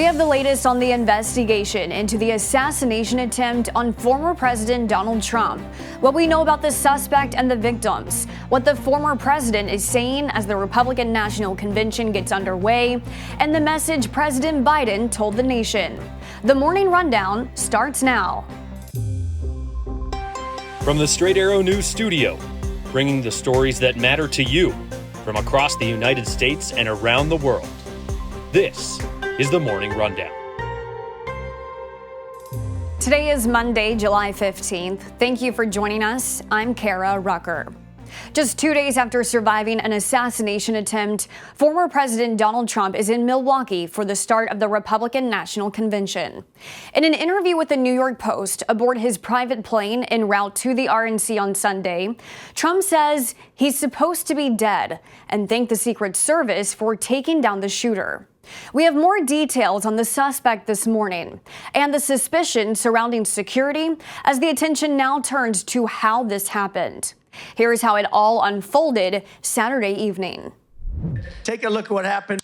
We have the latest on the investigation into the assassination attempt on former President Donald Trump, what we know about the suspect and the victims, what the former president is saying as the Republican National Convention gets underway, and the message President Biden told the nation. The Morning Rundown starts now. From the Straight Arrow News Studio, bringing the stories that matter to you from across the United States and around the world. This is the Morning Rundown. Today is Monday, July 15th. Thank you for joining us. I'm Kara Rucker. Just 2 days after surviving an assassination attempt, former President Donald Trump is in Milwaukee for the start of the Republican National Convention. In an interview with the New York Post aboard his private plane en route to the RNC on Sunday, Trump says he's supposed to be dead and thanked the Secret Service for taking down the shooter. We have more details on the suspect this morning and the suspicion surrounding security as the attention now turns to how this happened. Here's how it all unfolded Saturday evening. Take a look at what happened.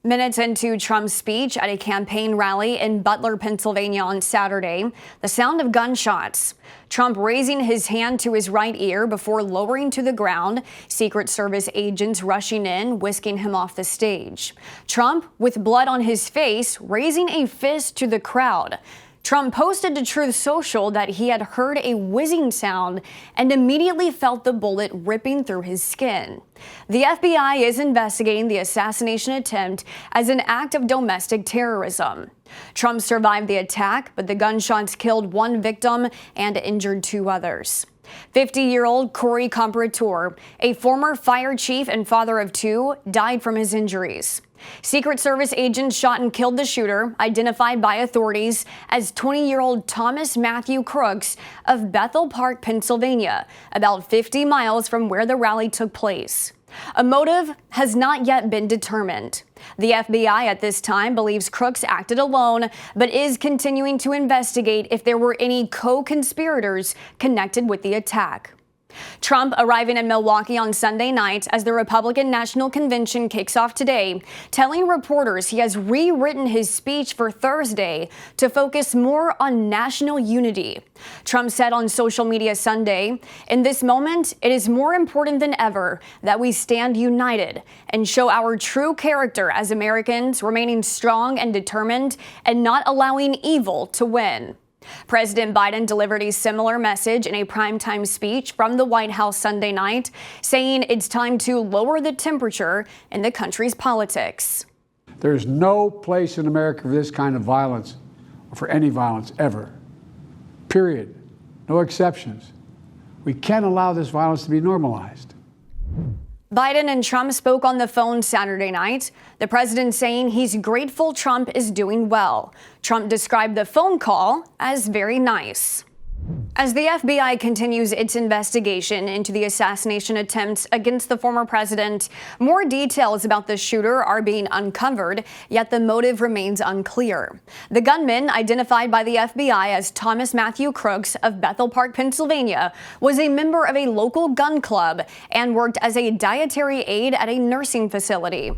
Minutes into Trump's speech at a campaign rally in Butler, Pennsylvania on Saturday, the sound of gunshots. Trump raising his hand to his right ear before lowering to the ground, Secret Service agents rushing in, whisking him off the stage. Trump, with blood on his face, raising a fist to the crowd. Trump posted to Truth Social that he had heard a whizzing sound and immediately felt the bullet ripping through his skin. The FBI is investigating the assassination attempt as an act of domestic terrorism. Trump survived the attack, but the gunshots killed one victim and injured two others. 50-year-old Corey Comparator, a former fire chief and father of two, died from his injuries. Secret Service agents shot and killed the shooter, identified by authorities as 20-year-old Thomas Matthew Crooks of Bethel Park, Pennsylvania, about 50 miles from where the rally took place. A motive has not yet been determined. The FBI at this time believes Crooks acted alone, but is continuing to investigate if there were any co-conspirators connected with the attack. Trump arriving in Milwaukee on Sunday night as the Republican National Convention kicks off today, telling reporters he has rewritten his speech for Thursday to focus more on national unity. Trump said on social media Sunday, "In this moment, it is more important than ever that we stand united and show our true character as Americans, remaining strong and determined and not allowing evil to win." President Biden delivered a similar message in a primetime speech from the White House Sunday night, saying it's time to lower the temperature in the country's politics. There's no place in America for this kind of violence, or for any violence ever. Period. No exceptions. We can't allow this violence to be normalized. Biden and Trump spoke on the phone Saturday night, the president saying he's grateful Trump is doing well. Trump described the phone call as very nice. As the FBI continues its investigation into the assassination attempts against the former president, more details about the shooter are being uncovered, yet the motive remains unclear. The gunman, identified by the FBI as Thomas Matthew Crooks of Bethel Park, Pennsylvania, was a member of a local gun club and worked as a dietary aide at a nursing facility.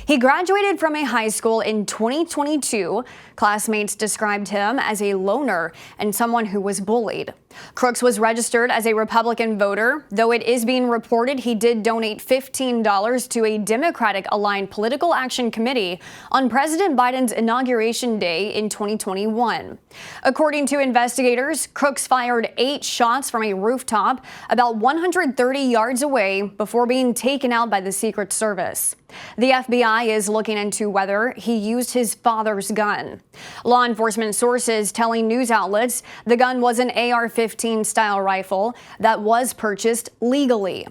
He graduated from a high school in 2022. Classmates described him as a loner and someone who was bullied. Crooks was registered as a Republican voter, though it is being reported he did donate $15 to a Democratic-aligned political action committee on President Biden's inauguration day in 2021. According to investigators, Crooks fired 8 shots from a rooftop about 130 yards away before being taken out by the Secret Service. The FBI is looking into whether he used his father's gun. Law enforcement sources telling news outlets the gun was an AR-15 style rifle that was purchased legally.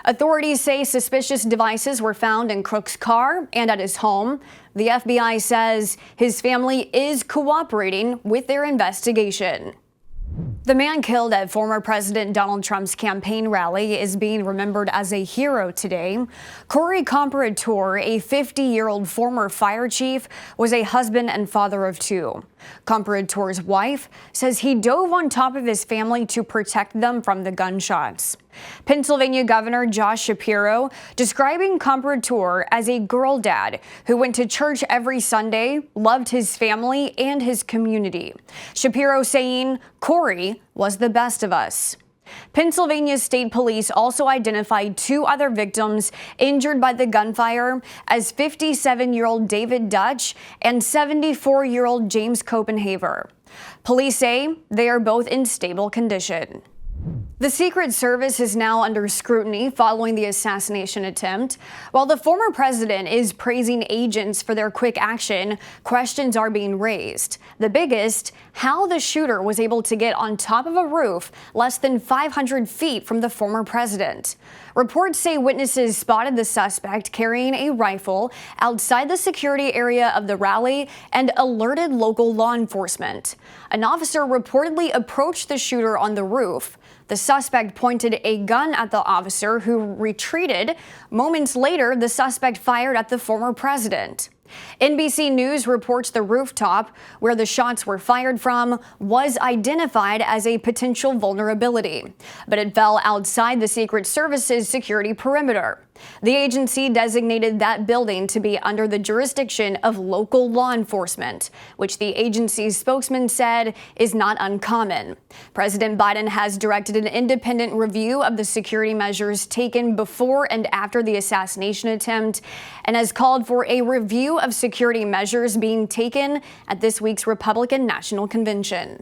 Authorities say suspicious devices were found in Crooks' car and at his home. The FBI says his family is cooperating with their investigation. The man killed at former President Donald Trump's campaign rally is being remembered as a hero today. Corey Comparator, a 50-year-old former fire chief, was a husband and father of two. Comparator's wife says he dove on top of his family to protect them from the gunshots. Pennsylvania Governor Josh Shapiro describing Comparator as a girl dad who went to church every Sunday, loved his family and his community. Shapiro saying Corey was the best of us. Pennsylvania State Police also identified two other victims injured by the gunfire as 57-year-old David Dutch and 74-year-old James Copenhaver. Police say they are both in stable condition. The Secret Service is now under scrutiny following the assassination attempt. While the former president is praising agents for their quick action, questions are being raised. The biggest, how the shooter was able to get on top of a roof less than 500 feet from the former president. Reports say witnesses spotted the suspect carrying a rifle outside the security area of the rally and alerted local law enforcement. An officer reportedly approached the shooter on the roof. The suspect pointed a gun at the officer, who retreated. Moments later, the suspect fired at the former president. NBC News reports the rooftop where the shots were fired from was identified as a potential vulnerability, but it fell outside the Secret Service's security perimeter. The agency designated that building to be under the jurisdiction of local law enforcement, which the agency's spokesman said is not uncommon. President Biden has directed an independent review of the security measures taken before and after the assassination attempt and has called for a review of security measures being taken at this week's Republican National Convention.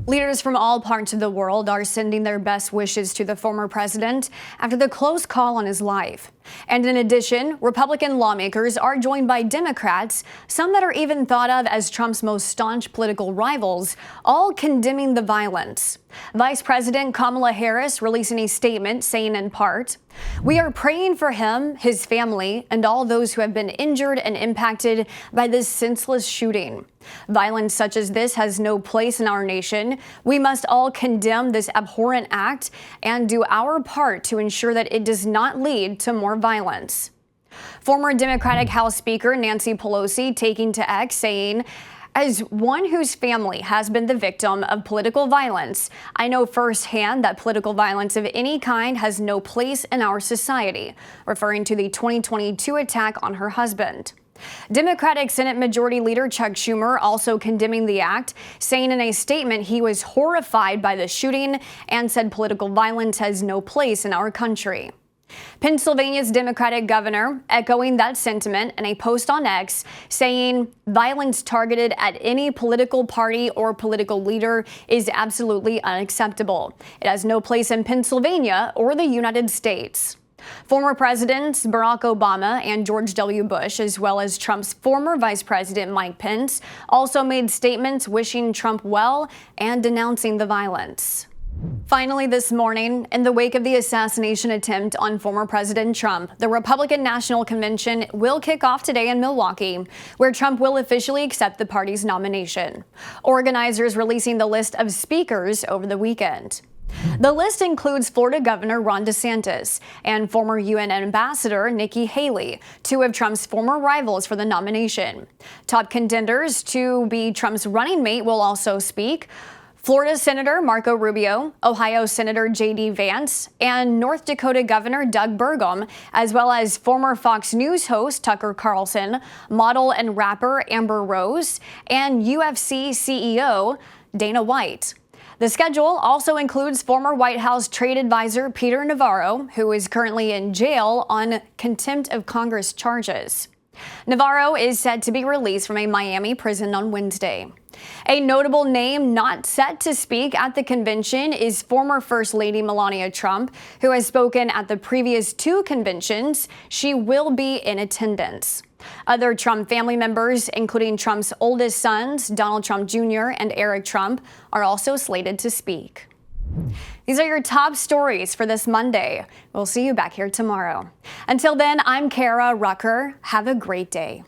Leaders from all parts of the world are sending their best wishes to the former president after the close call on his life. And in addition, Republican lawmakers are joined by Democrats, some that are even thought of as Trump's most staunch political rivals, all condemning the violence. Vice President Kamala Harris releasing a statement saying in part, "We are praying for him, his family, and all those who have been injured and impacted by this senseless shooting. Violence such as this has no place in our nation. We must all condemn this abhorrent act and do our part to ensure that it does not lead to more violence." Former Democratic House Speaker Nancy Pelosi taking to X saying, "As one whose family has been the victim of political violence, I know firsthand that political violence of any kind has no place in our society," referring to the 2022 attack on her husband. Democratic Senate Majority Leader Chuck Schumer also condemning the act, saying in a statement he was horrified by the shooting and said political violence has no place in our country. Pennsylvania's Democratic governor echoing that sentiment in a post on X, saying violence targeted at any political party or political leader is absolutely unacceptable. It has no place in Pennsylvania or the United States. Former Presidents Barack Obama and George W. Bush, as well as Trump's former Vice President Mike Pence, also made statements wishing Trump well and denouncing the violence. Finally, this morning, in the wake of the assassination attempt on former President Trump, the Republican National Convention will kick off today in Milwaukee, where Trump will officially accept the party's nomination. Organizers releasing the list of speakers over the weekend. The list includes Florida Governor Ron DeSantis and former UN Ambassador Nikki Haley, two of Trump's former rivals for the nomination. Top contenders to be Trump's running mate will also speak: Florida Senator Marco Rubio, Ohio Senator J.D. Vance, and North Dakota Governor Doug Burgum, as well as former Fox News host Tucker Carlson, model and rapper Amber Rose, and UFC CEO Dana White. The schedule also includes former White House trade advisor Peter Navarro, who is currently in jail on contempt of Congress charges. Navarro is said to be released from a Miami prison on Wednesday. A notable name not set to speak at the convention is former First Lady Melania Trump, who has spoken at the previous two conventions. She will be in attendance. Other Trump family members, including Trump's oldest sons, Donald Trump Jr. and Eric Trump, are also slated to speak. These are your top stories for this Monday. We'll see you back here tomorrow. Until then, I'm Kara Rucker. Have a great day.